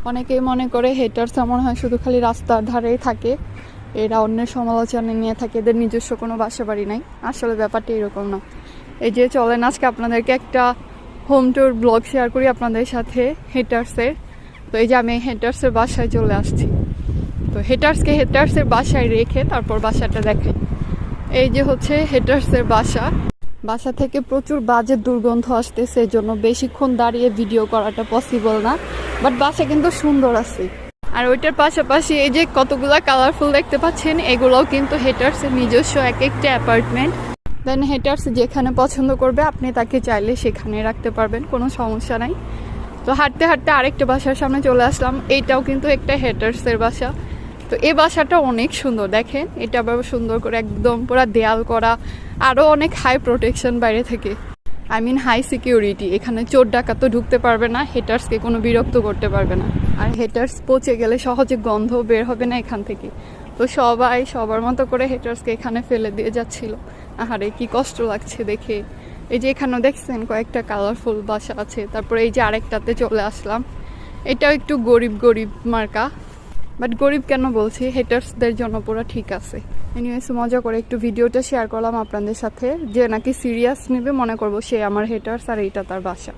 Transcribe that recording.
অনেকেই মনে করে হেটার্সরা মনে হয় শুধু খালি রাস্তার ধারেই থাকে, এরা অন্যের সমালোচনা নিয়ে থাকে, এদের নিজস্ব কোনো বাসা বাড়ি নাই। আসলে ব্যাপারটা এরকম না। এই যে চলেন আজকে আপনাদেরকে একটা হোম ট্যুর ব্লগ শেয়ার করি আপনাদের সাথে হেটার্সের। তো এই যে আমি হেটার্সের বাসায় চলে আসছি। তো হেটার্সের বাসায় রেখে তারপর বাসাটা দেখাই। এই যে হচ্ছে হেটার্সের বাসা থেকে প্রচুর বাজে দুর্গন্ধ আসতেছে, এই জন্য বেশিক্ষণ দাঁড়িয়ে ভিডিও করাটা পসিবল না, বাট বাসা কিন্তু সুন্দর আছে। আর ওইটার পাশাপাশি এই যে কতগুলা কালারফুল দেখতে পাচ্ছেন, এগুলোও কিন্তু হেটার্সের নিজস্ব এক একটা অ্যাপার্টমেন্ট। দেন হেটার্স যেখানে পছন্দ করবে আপনি তাকে চাইলে সেখানে রাখতে পারবেন, কোনো সমস্যা নাই। তো হাঁটতে হাঁটতে আরেকটা বাসার সামনে চলে আসলাম, এইটাও কিন্তু একটা হেটার্সের বাসা। তো এই বাসাটা অনেক সুন্দর, দেখেন এটা আবার সুন্দর করে একদম পুরো দেয়াল করা, আরও অনেক হাই প্রোটেকশন বাইরে থেকে, হাই সিকিউরিটি। এখানে চোর ডাকাত তো ঢুকতে পারবে না, হেটার্সকে কোনো বিরক্ত করতে পারবে না। আর হেটার্স পচে গেলে সহজে গন্ধ বের হবে না এখান থেকে। তো সবাই সবার মতো করে হেটার্সকে এখানে ফেলে দিয়ে যাচ্ছিল। আহারে কি কষ্ট লাগছে দেখে। এই যে এখানেও দেখছেন কয়েকটা কালারফুল বাসা আছে। তারপরে এই যে আরেকটাতে চলে আসলাম, এটাও একটু গরিব মার্কা, বাট গরিব কেন বলছি, হেটার্সদের জন্য পুরো ঠিক আছে। এনিওয়েজ মজা করে একটু ভিডিওটা শেয়ার করলাম আপনাদের সাথে, যে নাকি সিরিয়াস নেবে মনে করবো সে আমার হেটার্স আর এইটা তার বাসা।